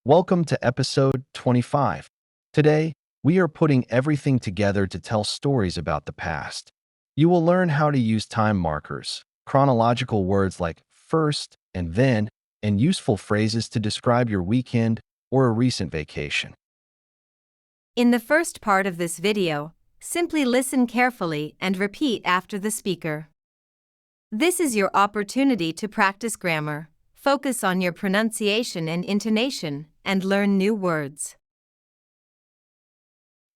Welcome to episode 25. Today, we are putting everything together to tell stories about the past. You will learn how to use time markers, chronological words like first and then, and useful phrases to describe your weekend or a recent vacation. In the first part of this video, simply listen carefully and repeat after the speaker. This is your opportunity to practice grammar, focus on your pronunciation and intonation, and learn new words.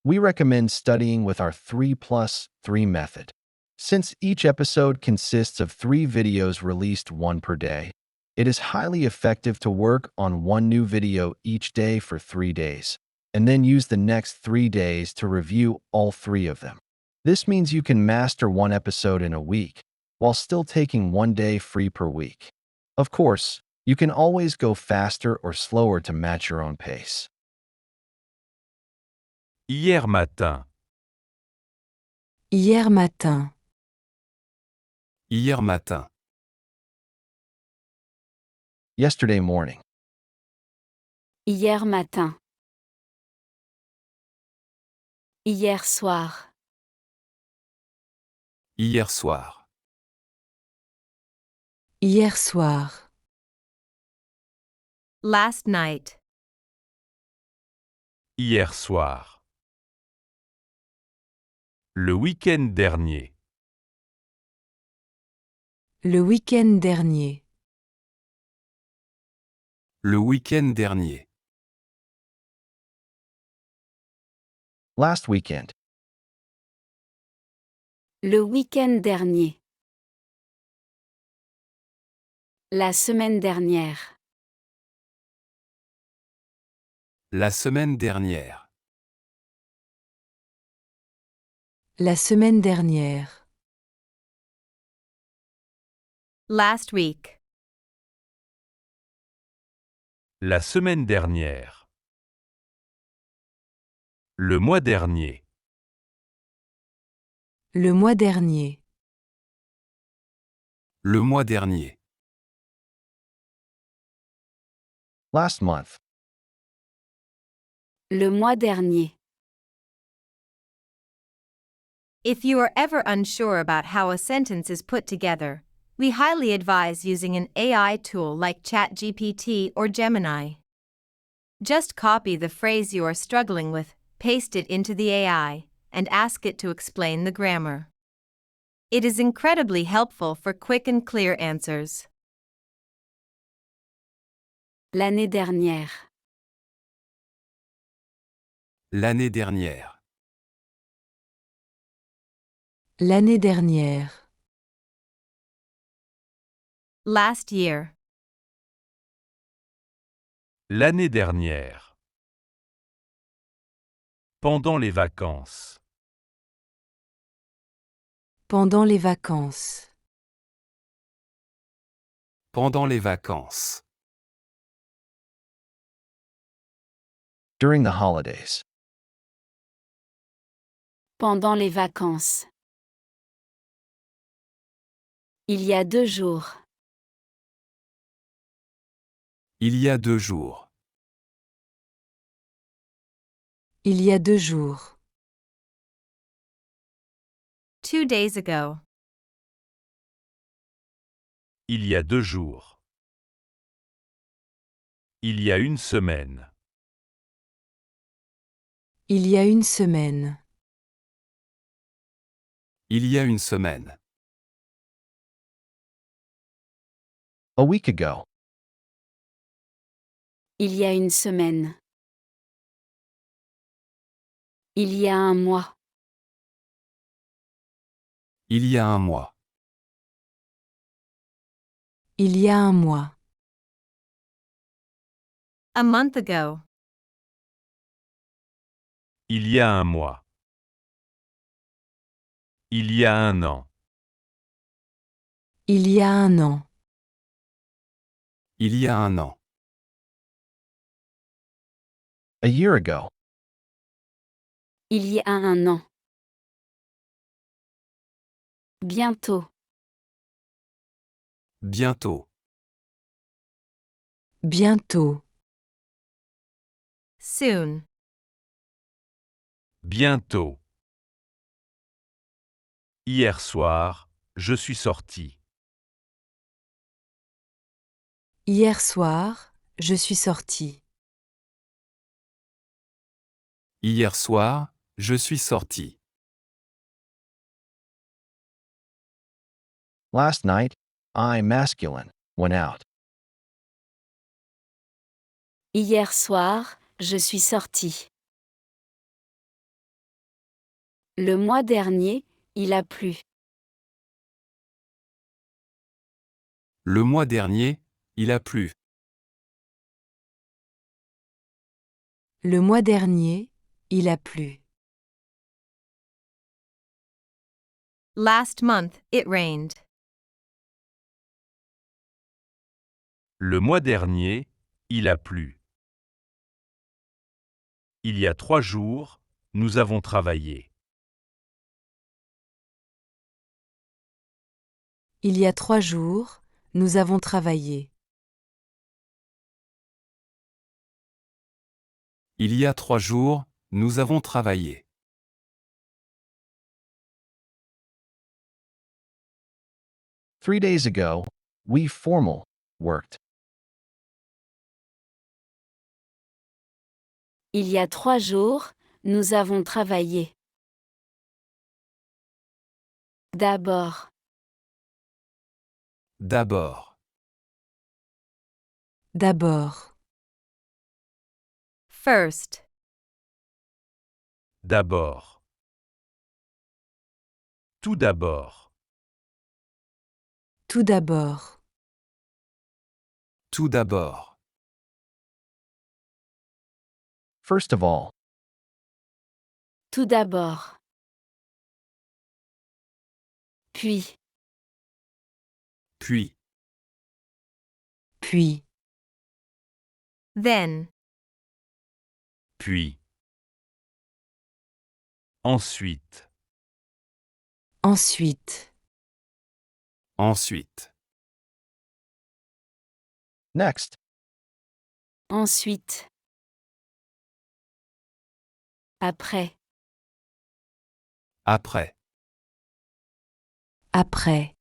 We recommend studying with our 3 plus 3 method. Since each episode consists of 3 videos released one per day, it is highly effective to work on one new video each day for 3 days, and then use the next 3 days to review all 3 of them. This means you can master one episode in a week, while still taking 1 day free per week. Of course, you can always go faster or slower to match your own pace. Hier matin. Hier matin. Hier matin. Yesterday morning. Hier matin. Hier soir. Hier soir. Hier soir. Last night. Hier soir. Le week-end dernier. Le week-end dernier. Le week-end dernier. Last weekend. Le week-end dernier. La semaine dernière. La semaine dernière. La semaine dernière. Last week. La semaine dernière. Le mois dernier. Le mois dernier. Le mois dernier. Last month. Le mois dernier. If you are ever unsure about how a sentence is put together, we highly advise using an AI tool like ChatGPT or Gemini. Just copy the phrase you are struggling with, paste it into the AI, and ask it to explain the grammar. It is incredibly helpful for quick and clear answers. L'année dernière. L'année dernière. L'année dernière. Last year. L'année dernière. Pendant les vacances. Pendant les vacances. Pendant les vacances. During the holidays. Pendant les vacances. Il y a 2 jours. Il y a 2 jours. Il y a 2 jours. 2 days ago. Il y a 2 jours. Il y a 1 semaine. Il y a 1 semaine. Il y a 1 semaine. A week ago. Il y a 1 semaine. Il y a 1 mois. Il y a 1 mois. Il y a 1 mois. A month ago. Il y a 1 mois. Il y a 1 an. Il y a 1 an. Il y a 1 an. A year ago. Il y a 1 an. Bientôt. Bientôt. Bientôt. soon. Bientôt. Hier soir, je suis sorti. Hier soir, je suis sorti. Hier soir, je suis sorti. Last night, I masculine went out. Hier soir, je suis sorti. Le mois dernier, il a plu. Le mois dernier, il a plu. Le mois dernier, il a plu. Last month, it rained. Le mois dernier, il a plu. Il y a 3 jours, nous avons travaillé. Il y a 3 jours, nous avons travaillé. Il y a 3 jours, nous avons travaillé. Three days ago, we formal worked. Il y a 3 jours, nous avons travaillé. D'abord, D'abord. d'abord, First, D'abord. Tout d'abord. tout d'abord, Tout d'abord. First of all, tout d'abord. Puis, Puis. puis, then, Puis. Ensuite. ensuite, Ensuite. next, ensuite. Après, Après. après,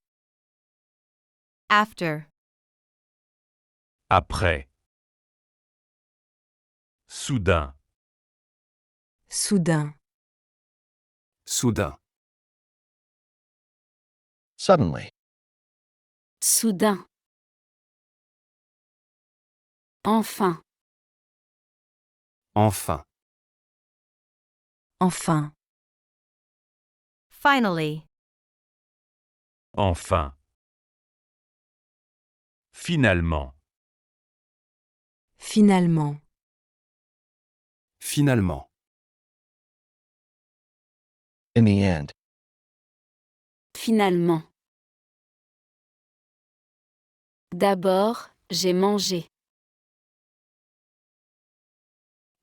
after, Après. Soudain. soudain, Soudain. suddenly, soudain. Enfin, Enfin. enfin, finally, Enfin. Finalement. finalement, Finalement. in the end. finalement. D'abord, j'ai mangé.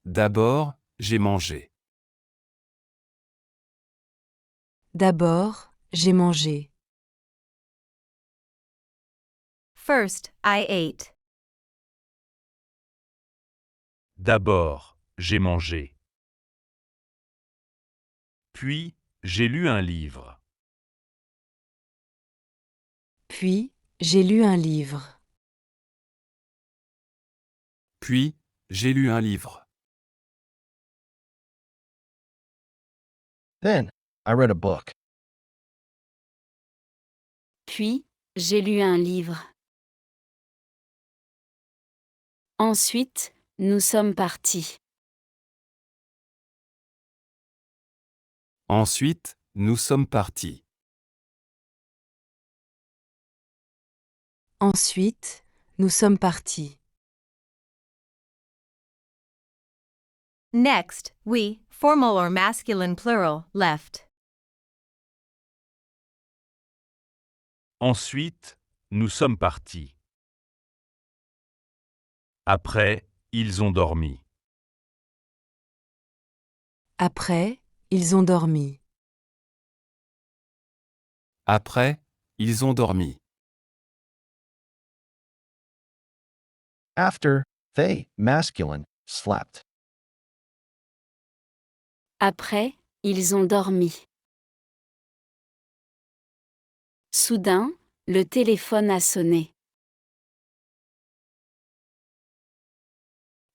D'abord, j'ai mangé. D'abord, j'ai mangé. first, I ate. D'abord, j'ai mangé. Puis, j'ai lu un livre. Puis, j'ai lu un livre. Puis, j'ai lu un livre. Then, I read a book. Puis, j'ai lu un livre. Ensuite, nous sommes partis. Ensuite, nous sommes partis. Ensuite, nous sommes partis. Next, we, formal or masculine plural, left. Ensuite, nous sommes partis. Après, ils ont dormi. Après, ils ont dormi. Après, ils ont dormi. After, they, masculine, slept. Après, ils ont dormi. Soudain, le téléphone a sonné.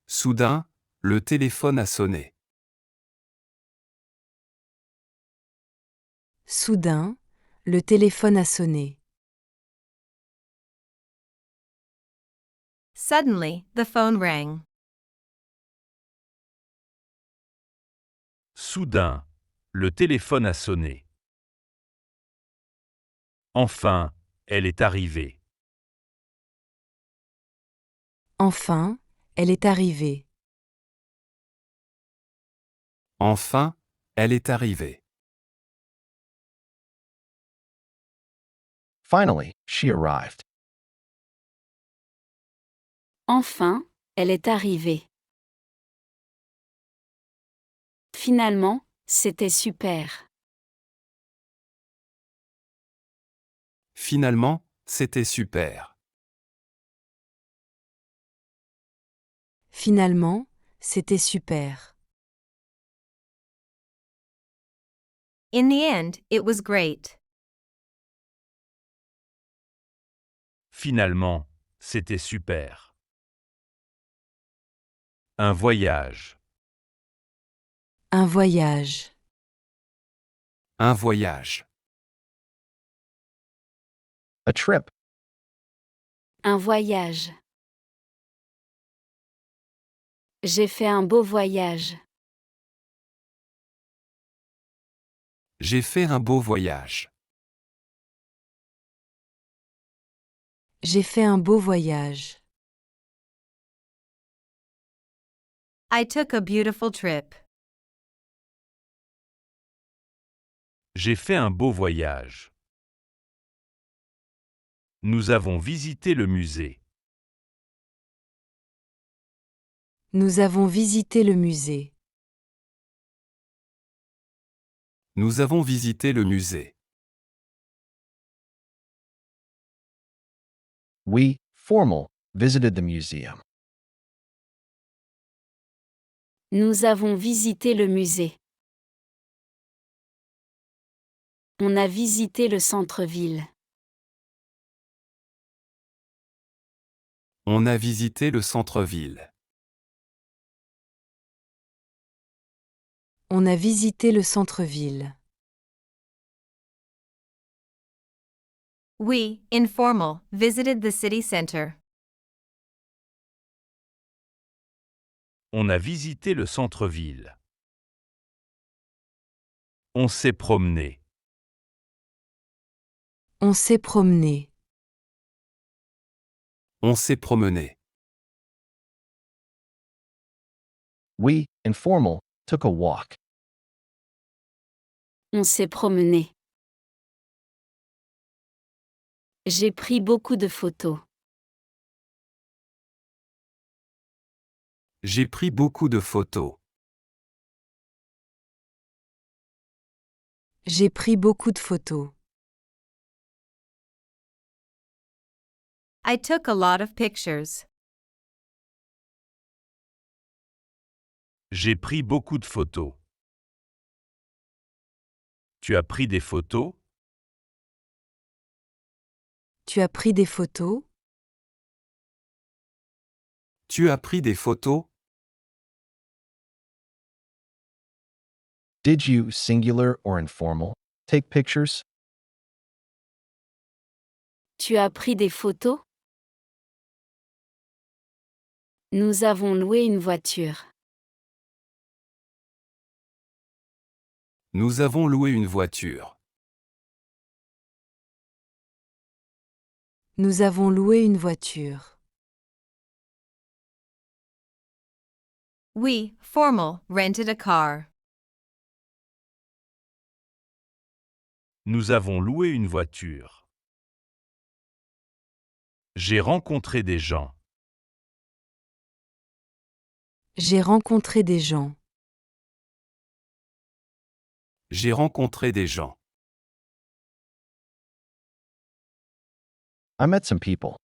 Soudain, le téléphone a sonné. Soudain, le téléphone a sonné. Suddenly, the phone rang. Soudain, le téléphone a sonné. Enfin, elle est arrivée. Enfin, elle est arrivée. Enfin, elle est arrivée. Finally, she arrived. Enfin, elle est arrivée. Finalement, c'était super. Finalement, c'était super. Finalement, c'était super. In the end, it was great. Finalement, c'était super. Un voyage. Un voyage. Un voyage. A trip. Un voyage. J'ai fait un beau voyage. J'ai fait un beau voyage. J'ai fait un beau voyage. I took a beautiful trip. J'ai fait un beau voyage. Nous avons visité le musée. Nous avons visité le musée. Nous avons visité le musée. We, formal, visited the museum. Nous avons visité le musée. On a visité le centre-ville. On a visité le centre-ville. On a visité le centre-ville. We, informal, visited the city center. On a visité le centre-ville. On s'est promené. On s'est promené. On s'est promené. We, informal, took a walk. On s'est promené. J'ai pris beaucoup de photos. J'ai pris beaucoup de photos. J'ai pris beaucoup de photos. I took a lot of pictures. J'ai pris beaucoup de photos. Tu as pris des photos? Tu as pris des photos? Tu as pris des photos? Did you, singular or informal, take pictures? Tu as pris des photos? Nous avons loué une voiture. Nous avons loué une voiture. Nous avons loué une voiture. We, formal, rented a car. Nous avons loué une voiture. J'ai rencontré des gens. J'ai rencontré des gens. J'ai rencontré des gens. I met some people.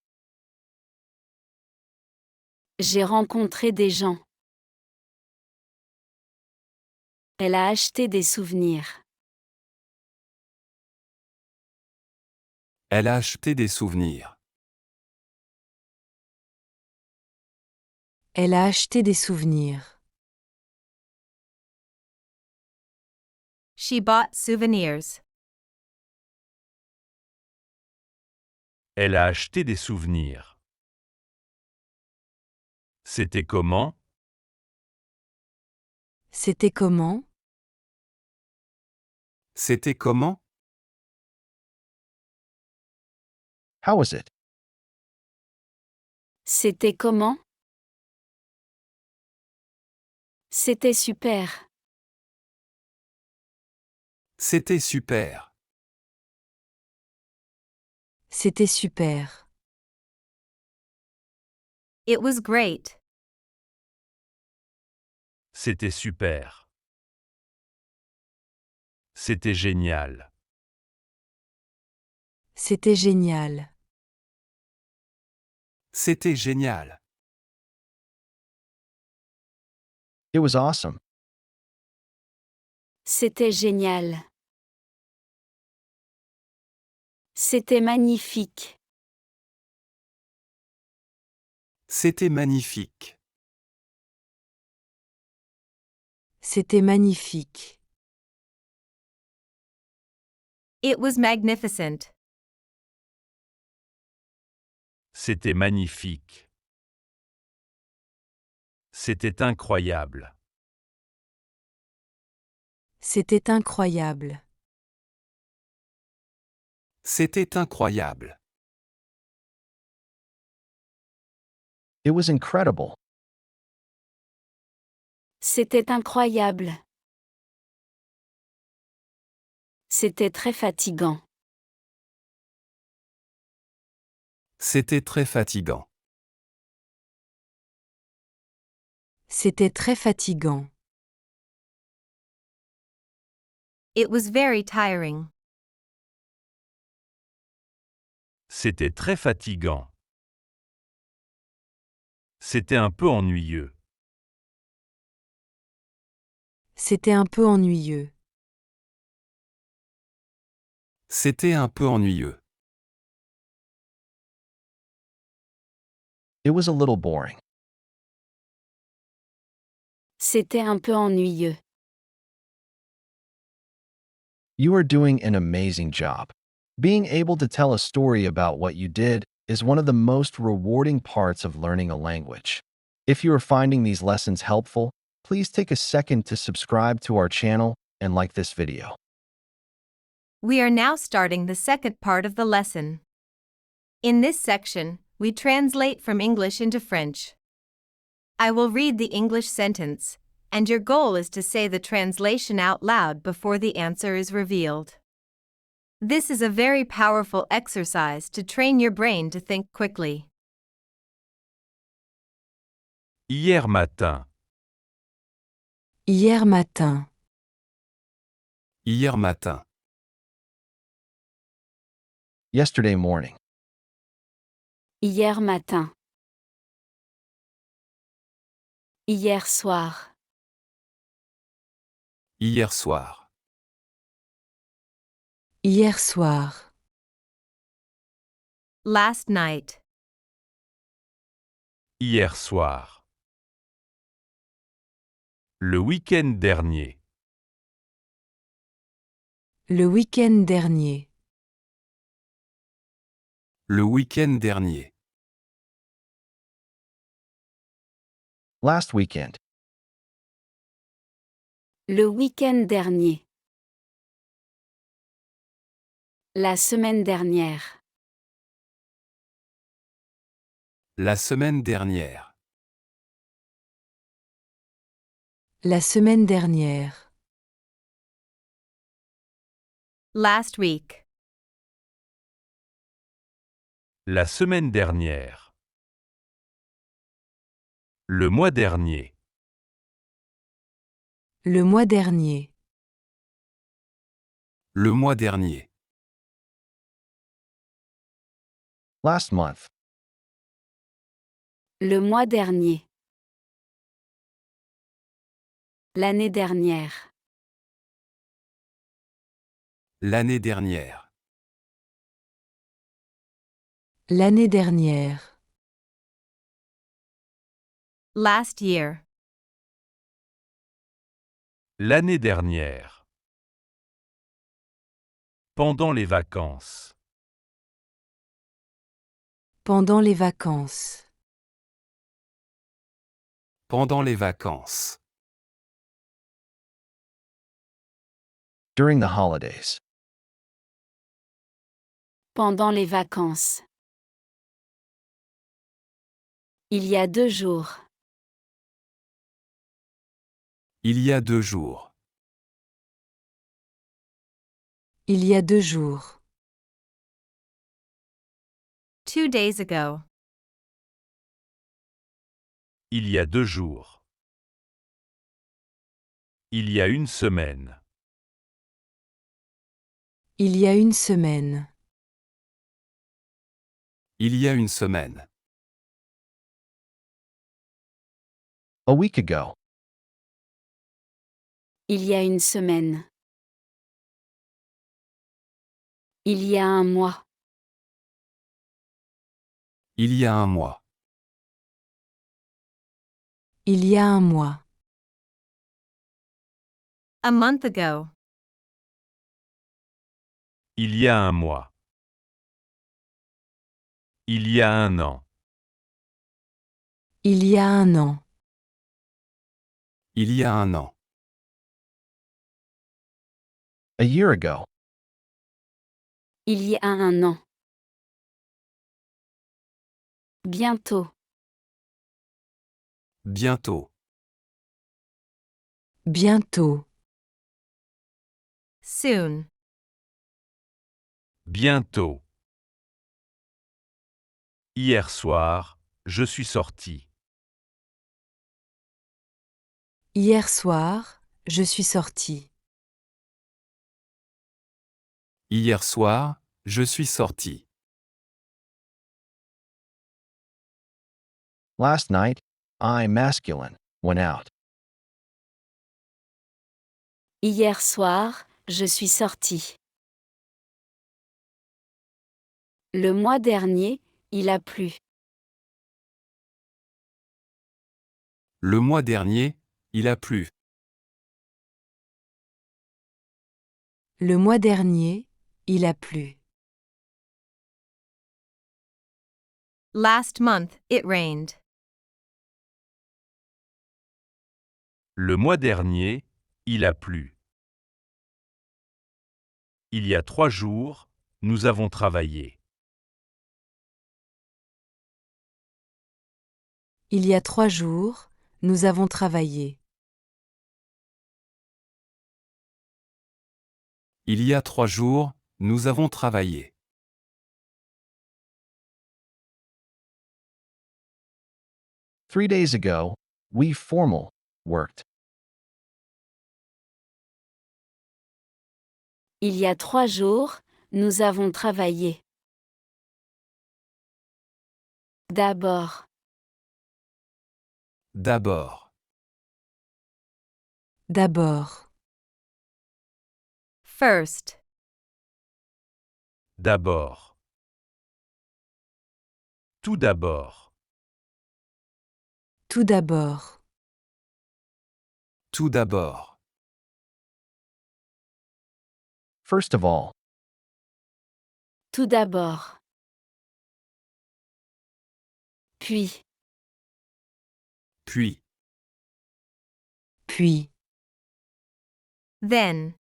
J'ai rencontré des gens. Elle a acheté des souvenirs. Elle a acheté des souvenirs. Elle a acheté des souvenirs. She bought souvenirs. Elle a acheté des souvenirs. C'était comment? C'était comment? C'était comment? How was it? C'était comment? C'était super. C'était super. C'était super. It was great. C'était super. C'était génial. C'était génial. C'était génial. It was awesome. C'était génial. C'était magnifique. C'était magnifique. C'était magnifique. It was magnificent. C'était magnifique. C'était incroyable. C'était incroyable. C'était incroyable. It was incredible. C'était incroyable. C'était très fatigant. C'était très fatigant. C'était très fatigant. It was very tiring. C'était très fatigant. C'était un peu ennuyeux. C'était un peu ennuyeux. C'était un peu ennuyeux. It was a little boring. C'était un peu ennuyeux. You are doing an amazing job. Being able to tell a story about what you did is one of the most rewarding parts of learning a language. If you are finding these lessons helpful, please take a second to subscribe to our channel and like this video. We are now starting the second part of the lesson. In this section, we translate from English into French. I will read the English sentence, and your goal is to say the translation out loud before the answer is revealed. This is a very powerful exercise to train your brain to think quickly. Hier matin. Hier matin. Hier matin. Yesterday morning. Hier matin. Hier soir. Hier soir. Hier soir. Last night. Hier soir. Le week-end dernier. Le week-end dernier. Le week-end dernier. Last weekend. Le week-end dernier. La semaine dernière. La semaine dernière. La semaine dernière. Last week. La semaine dernière. Le mois dernier. Le mois dernier. Le mois dernier. Last month. Le mois dernier. L'année dernière. L'année dernière. L'année dernière. Last year. L'année dernière. Pendant les vacances. Pendant les vacances. Pendant les vacances. During the holidays. Pendant les vacances. Il y a 2 jours. Il y a 2 jours. Il y a 2 jours. 2 days ago. Il y a 2 jours. Il y a une semaine. Il y a une semaine. Il y a une semaine. A week ago. Il y a une semaine. Il y a un mois. Il y a un mois. Il y a un mois. A month ago. Il y a un mois. Il y a un an. Il y a un an. Il y a un an. A year ago. Il y a un an. Bientôt. Bientôt. Bientôt. Soon. Bientôt. Hier soir, je suis sorti. Hier soir, je suis sorti. Hier soir, je suis sorti. Last night, I masculine went out. Hier soir, je suis sorti. Le mois dernier, il a plu. Le mois dernier, il a plu. Le mois dernier, il a plu. Last month, it rained. Le mois dernier, il a plu. Il y a 3 jours, nous avons travaillé. Il y a 3 jours, nous avons travaillé. Il y a 3 jours, nous avons travaillé. 3 days ago, we formal worked. Il y a 3 jours, nous avons travaillé. D'abord. D'abord. D'abord. First. D'abord. Tout d'abord. Tout d'abord. Tout d'abord. First of all. Tout d'abord. Puis. Puis. Puis. Then.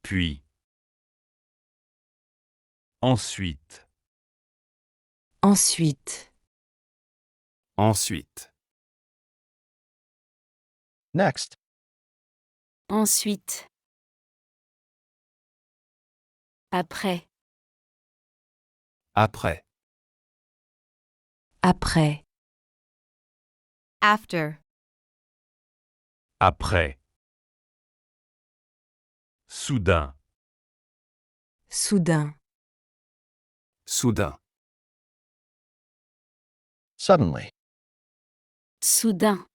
Puis. Ensuite. Ensuite. Ensuite. Next. Ensuite. Après. Après. Après. After. Après. Soudain. Soudain. Soudain. Suddenly. Soudain.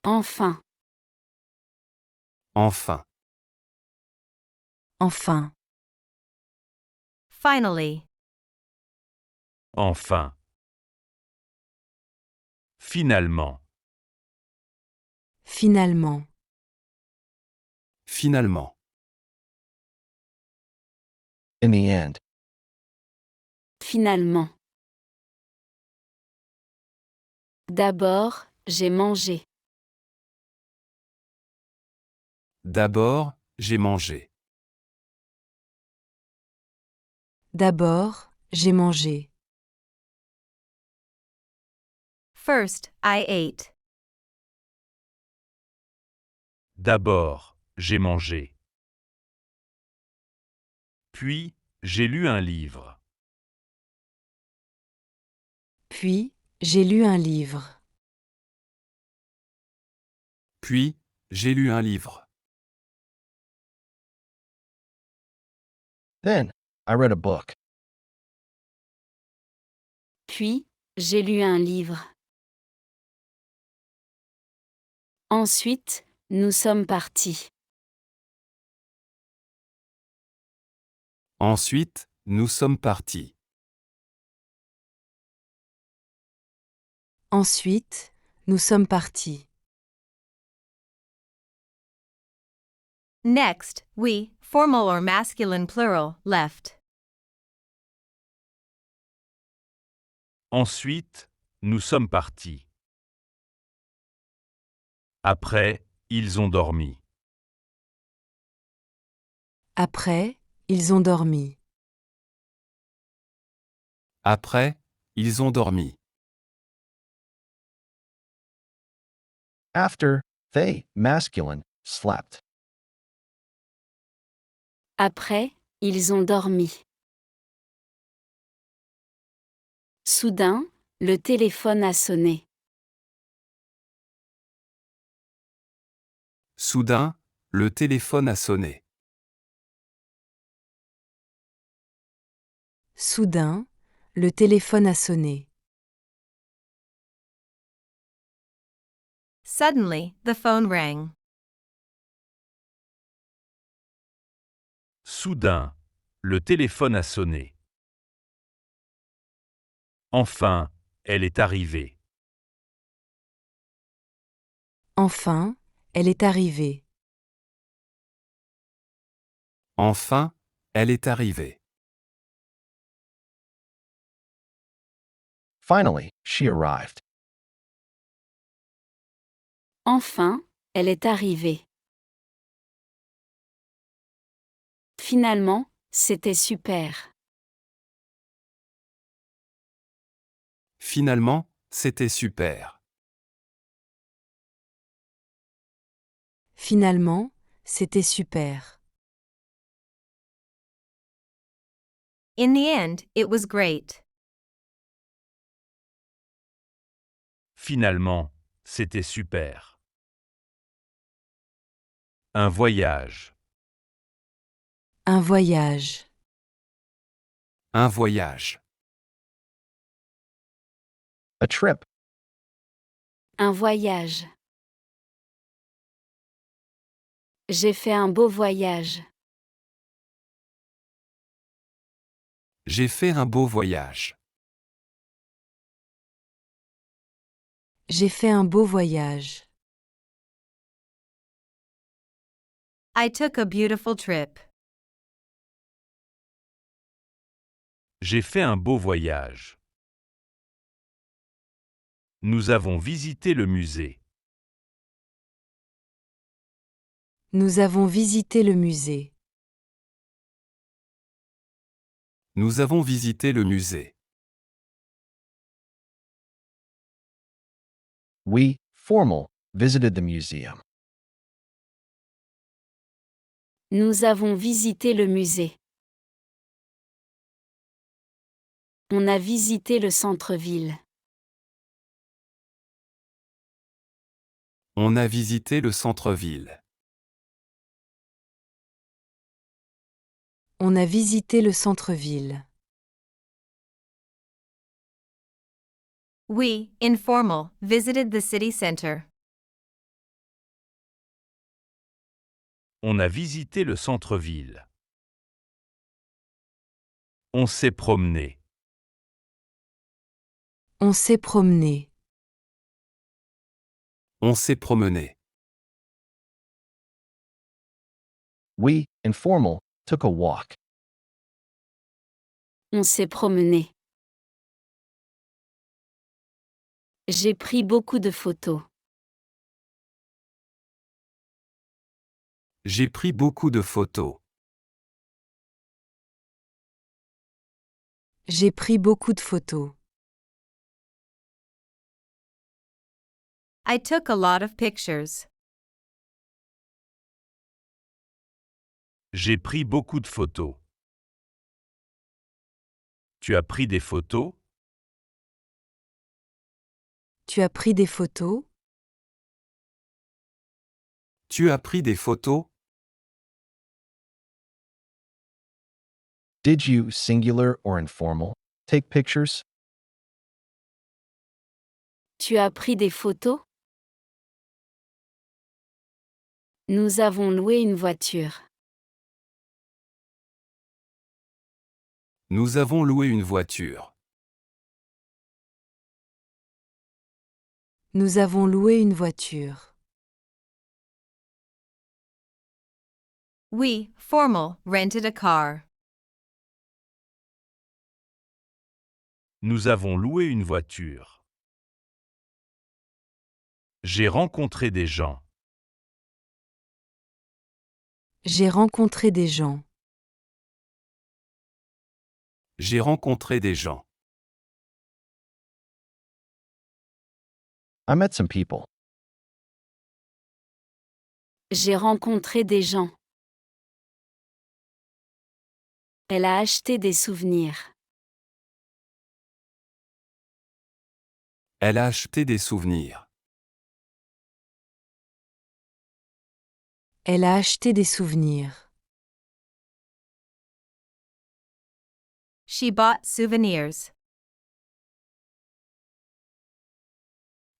Enfin. Enfin. Enfin. Finally. Enfin. Finalement. Finalement. Finalement. In the end. Finalement. D'abord, j'ai mangé. D'abord, j'ai mangé. D'abord, j'ai mangé. First, I ate. D'abord, j'ai mangé. Puis, j'ai lu un livre. Puis, j'ai lu un livre. Puis, j'ai lu un livre. Then, I read a book. Puis, j'ai lu un livre. Ensuite, nous sommes partis. Ensuite, nous sommes partis. Ensuite, nous sommes partis. Next, we, formal or masculine plural, left. Ensuite, nous sommes partis. Après, ils ont dormi. Après, ils ont dormi. Après, ils ont dormi. After, they, masculine, slept. Après, ils ont dormi. Soudain, le téléphone a sonné. Soudain, le téléphone a sonné. Soudain, le téléphone a sonné. Suddenly, the phone rang. Soudain, le téléphone a sonné. Enfin, elle est arrivée. Enfin, elle est arrivée. Enfin, elle est arrivée. Finally, she arrived. Enfin, elle est arrivée. Finalement, c'était super. Finalement, c'était super. Finalement, c'était super. In the end, it was great. Finalement, c'était super. Un voyage. Un voyage. Un voyage. A trip. Un voyage. J'ai fait un beau voyage. J'ai fait un beau voyage. J'ai fait un beau voyage. I took a beautiful trip. J'ai fait un beau voyage. Nous avons visité le musée. Nous avons visité le musée. Nous avons visité le musée. We, formal, visited the museum. Nous avons visité le musée. On a visité le centre-ville. On a visité le centre-ville. On a visité le centre-ville. We, informal, visited the city center. On a visité le centre-ville. On s'est promené. On s'est promené. On s'est promené. We, informal, took a walk. On s'est promené. J'ai pris beaucoup de photos. J'ai pris beaucoup de photos. J'ai pris beaucoup de photos. I took a lot of pictures. J'ai pris beaucoup de photos. Tu as pris des photos? Tu as pris des photos? Tu as pris des photos? Did you, singular or informal, take pictures? Tu as pris des photos? Nous avons loué une voiture. Nous avons loué une voiture. Nous avons loué une voiture. We, formal, rented a car. Nous avons loué une voiture. J'ai rencontré des gens. J'ai rencontré des gens. J'ai rencontré des gens. I met some people. J'ai rencontré des gens. Elle a acheté des souvenirs. Elle a acheté des souvenirs. Elle a acheté des souvenirs. She bought souvenirs.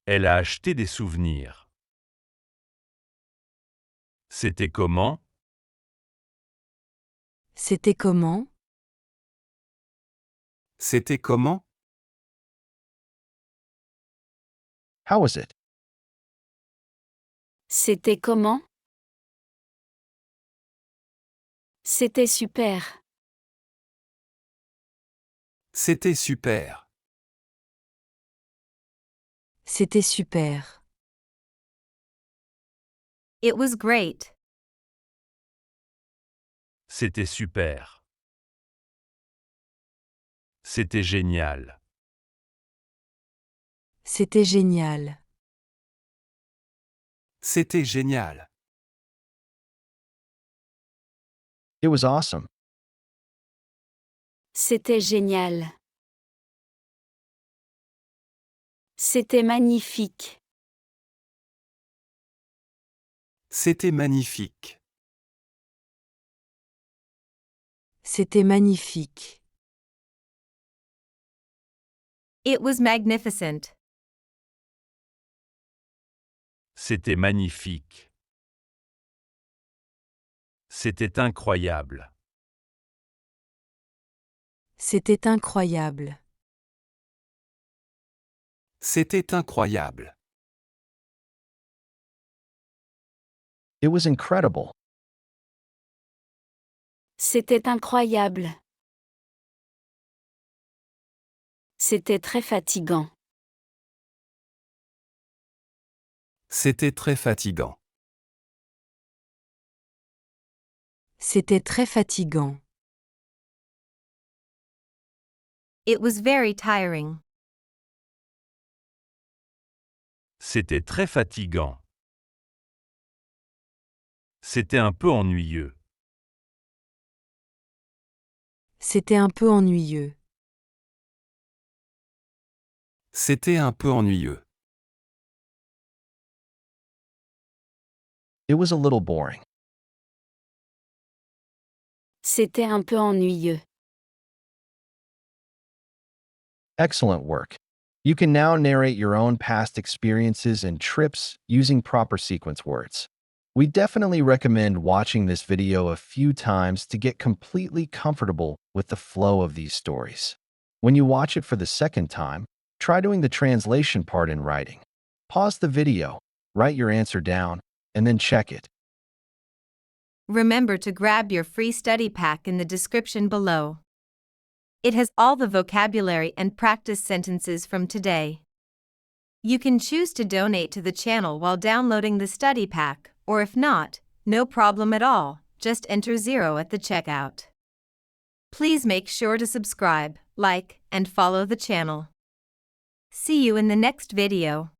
Elle a acheté des souvenirs. C'était comment? C'était comment? C'était comment? How was it? C'était comment? C'était super. C'était super. C'était super. It was great. C'était super. C'était génial. C'était génial. C'était génial. It was awesome. C'était génial. C'était magnifique. C'était magnifique. C'était magnifique. It was magnificent. C'était magnifique. C'était incroyable. C'était incroyable. C'était incroyable. It was incredible. C'était incroyable. C'était très fatigant. C'était très fatigant. C'était très fatigant. It was very tiring. C'était très fatigant. C'était un peu ennuyeux. C'était un peu ennuyeux. C'était un peu ennuyeux. It was a little boring. C'était un peu ennuyeux. Excellent work. You can now narrate your own past experiences and trips using proper sequence words. We definitely recommend watching this video a few times to get completely comfortable with the flow of these stories. When you watch it for the second time, try doing the translation part in writing. Pause the video, write your answer down, and then check it. Remember to grab your free study pack in the description below. It has all the vocabulary and practice sentences from today. You can choose to donate to the channel while downloading the study pack, or if not, no problem at all, just enter 0 at the checkout. Please make sure to subscribe, like, and follow the channel. See you in the next video.